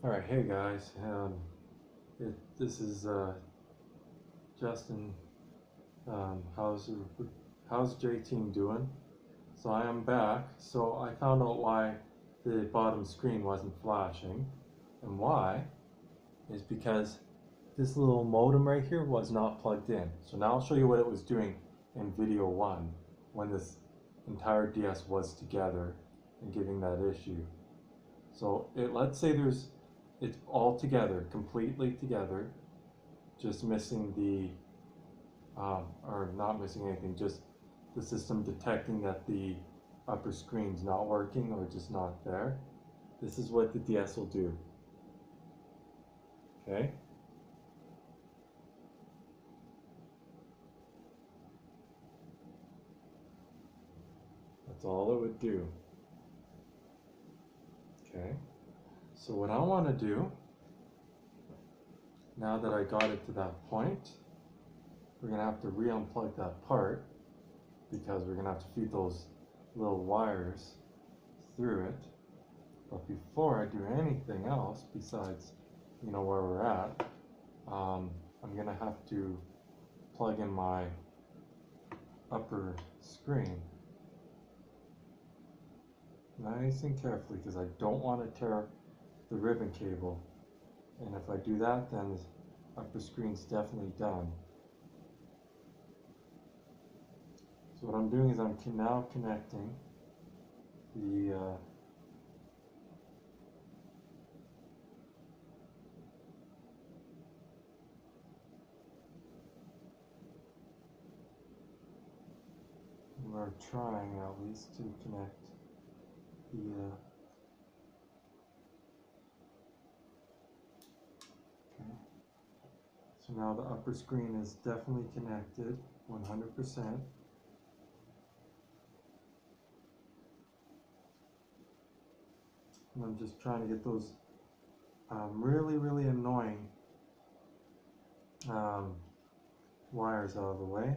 All right, hey guys. This is Justin. How's J Team doing? So I am back. So I found out why the bottom screen wasn't flashing, and why is because this little modem right here was not plugged in. So now I'll show you what it was doing in video one when this entire DS was together and giving that issue. So let's say it's all together, completely together, just missing or not missing anything, just the system detecting that the upper screen's not working or just not there. This is what the DS will do. Okay? That's all it would do. Okay? So what I want to do, now that I got it to that point, we're going to have to re-unplug that part because we're going to have to feed those little wires through it. But before I do anything else besides, where we're at, I'm going to have to plug in my upper screen nice and carefully because I don't want to tear the ribbon cable. And if I do that, then the upper screen's definitely done. So what I'm doing is I'm now connecting the we're trying at least to connect the okay. So now the upper screen is definitely connected 100%. And I'm just trying to get those really annoying wires out of the way.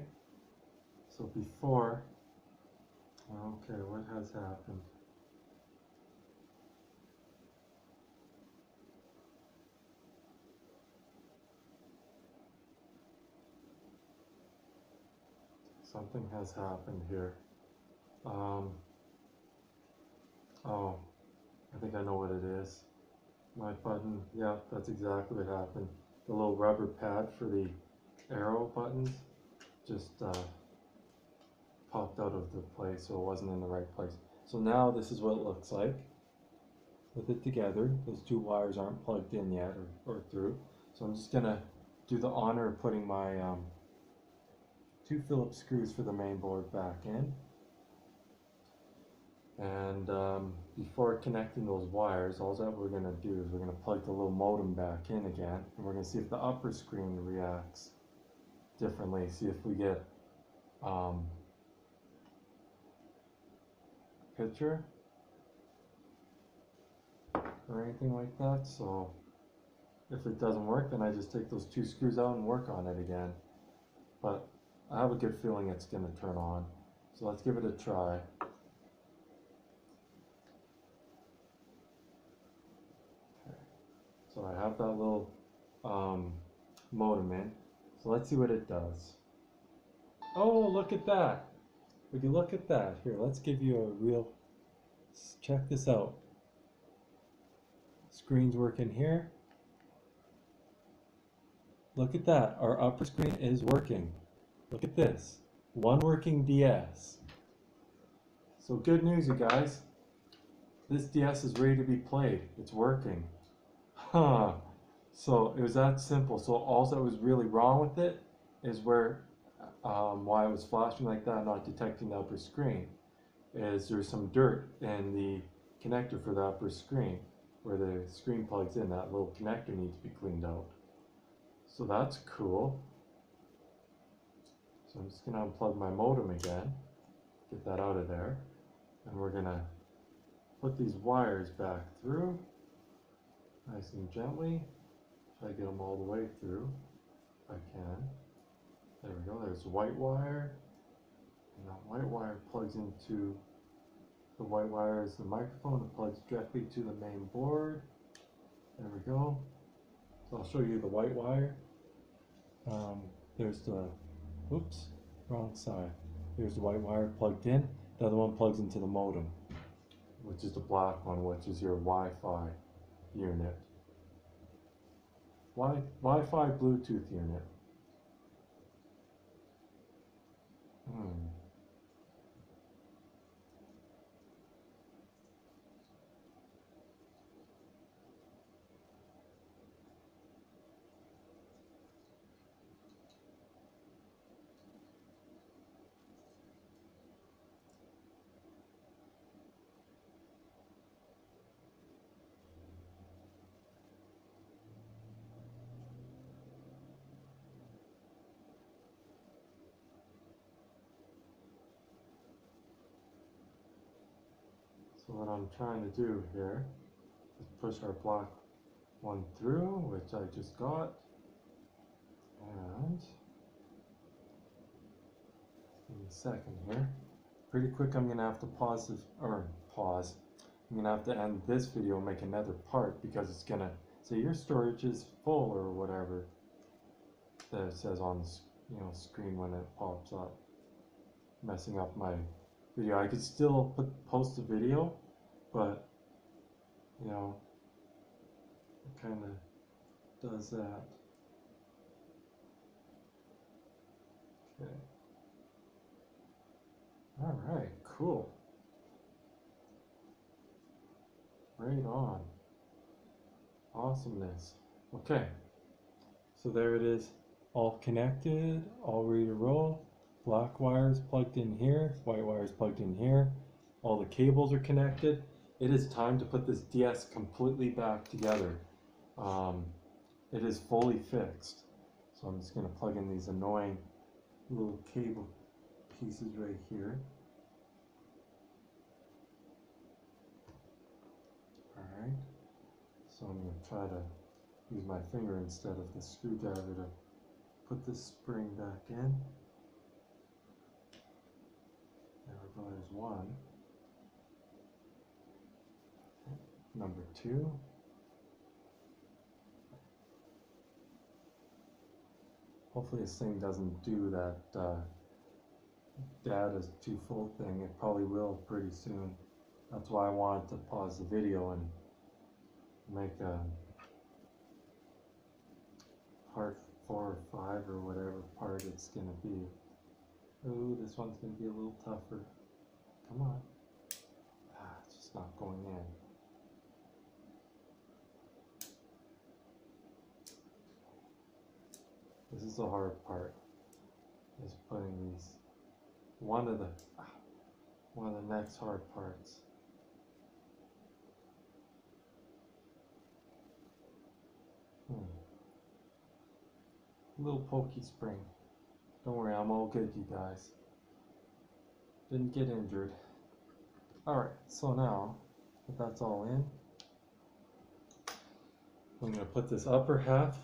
So before, okay, what has happened? Something has happened here. Oh, I think I know what it is. My button, yeah, that's exactly what happened. The little rubber pad for the arrow buttons just popped out of the place, so it wasn't in the right place. So now this is what it looks like with it together. Those two wires aren't plugged in yet or through. So I'm just gonna do the honor of putting my two Phillips screws for the main board back in. And before connecting those wires, all that we're going to do is we're going to plug the little modem back in again, and we're going to see if the upper screen reacts differently, see if we get picture or anything like that. So if it doesn't work, then I just take those two screws out and work on it again. But I have a good feeling it's going to turn on. So let's give it a try. So I have that little modem in. So let's see what it does. Oh, look at that. Would you look at that? Here, let's give you a real, check this out. Screen's working here. Look at that, our upper screen is working. Look at this, one working DS. So good news, you guys. This DS is ready to be played. It's working. Huh. So it was that simple. So all that was really wrong with it is where why it was flashing like that, not detecting the upper screen, is there's some dirt in the connector for the upper screen where the screen plugs in. That little connector needs to be cleaned out. So that's cool. So I'm just going to unplug my modem again, get that out of there, and we're going to put these wires back through nice and gently. Try to get them all the way through if I can. There we go, there's the white wire, and that white wire plugs into, the white wire is the microphone, it plugs directly to the main board. There we go. So I'll show you the white wire. There's the, oops, wrong side. There's the white wire plugged in. The other one plugs into the modem, which is the black one, which is your Wi-Fi unit. Wi-Fi Bluetooth unit. So what I'm trying to do here is push our black one through, which I just got, and in a second here, pretty quick I'm gonna have to pause. I'm gonna have to end this video and make another part because it's gonna say your storage is full or whatever that it says on the screen when it pops up, messing up my video. I could still post the video, but it kind of does that. Okay. All right, cool. Right on. Awesomeness. Okay. So there it is, all connected, all ready to roll. Black wires plugged in here, white wires plugged in here. All the cables are connected. It is time to put this DS completely back together. It is fully fixed. So I'm just going to plug in these annoying little cable pieces right here. Alright, so I'm going to try to use my finger instead of the screwdriver to put this spring back in. There we go, there's one. Okay. Number two. Hopefully this thing doesn't do that data's too full thing. It probably will pretty soon. That's why I wanted to pause the video and make a part 4 or 5 or whatever part it's gonna be. Ooh, this one's gonna be a little tougher. Come on. It's just not going in. This is the hard part. Is putting these one of the next hard parts. Little pokey spring. Don't worry, I'm all good, you guys. Didn't get injured. Alright, so now that that's all in, I'm going to put this upper half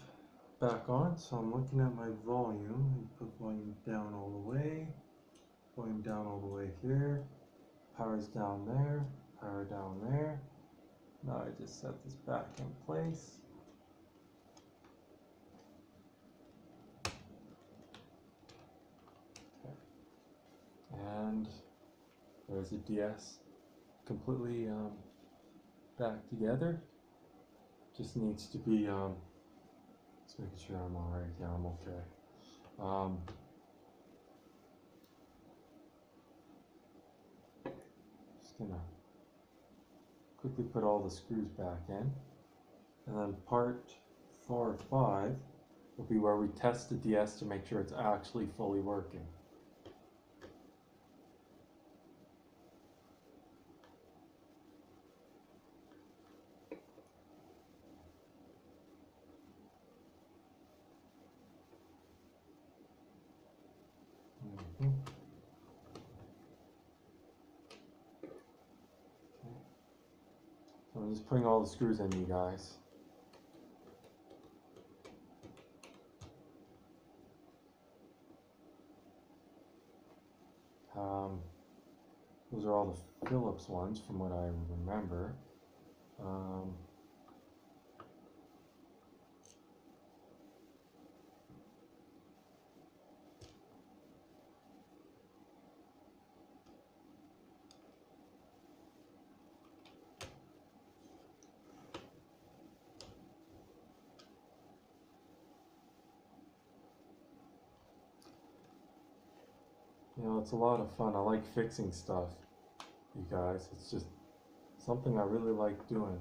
back on. So I'm looking at my volume and put volume down all the way, volume down all the way here, power's down there, power down there. Now I just set this back in place. And there's the DS completely back together. Just needs to be just making sure I'm all right. Yeah, I'm okay. Just gonna quickly put all the screws back in, and then part 4 or 5 will be where we test the DS to make sure it's actually fully working. Okay. So I'm just putting all the screws in, you guys. Those are all the Phillips ones from what I remember. You know, it's a lot of fun. I like fixing stuff, you guys. It's just something I really like doing.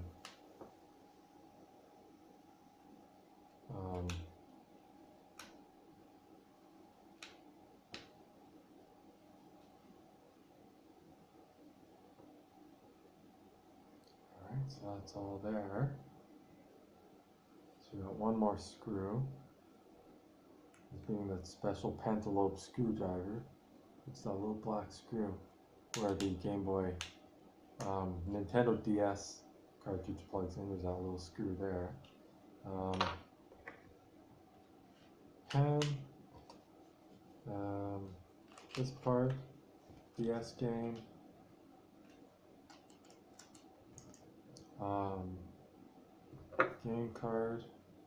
Alright, so that's all there. So we got one more screw. This being that special pentalobe screwdriver. It's that little black screw where the Game Boy Nintendo DS cartridge plugs in. There's that little screw there. Pen. This part, DS game. Game card,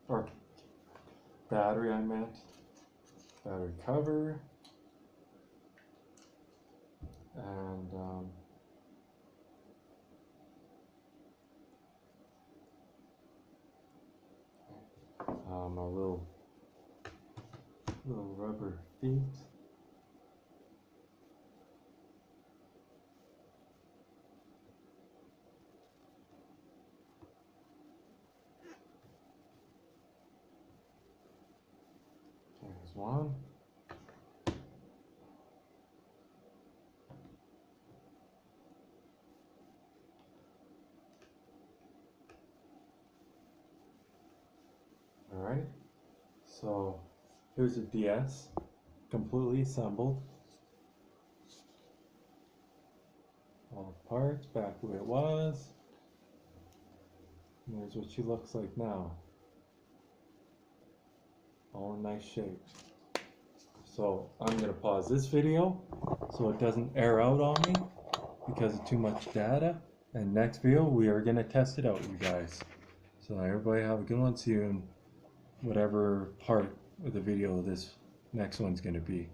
or battery I meant. Battery cover. And my little rubber feet. There's one. Alright, so here's a DS, completely assembled. All the parts, back the way it was. And there's what she looks like now. All in nice shape. So I'm going to pause this video so it doesn't air out on me because of too much data. And next video we are going to test it out, you guys. So everybody have a good one. See you in whatever part of the video this next one's going to be.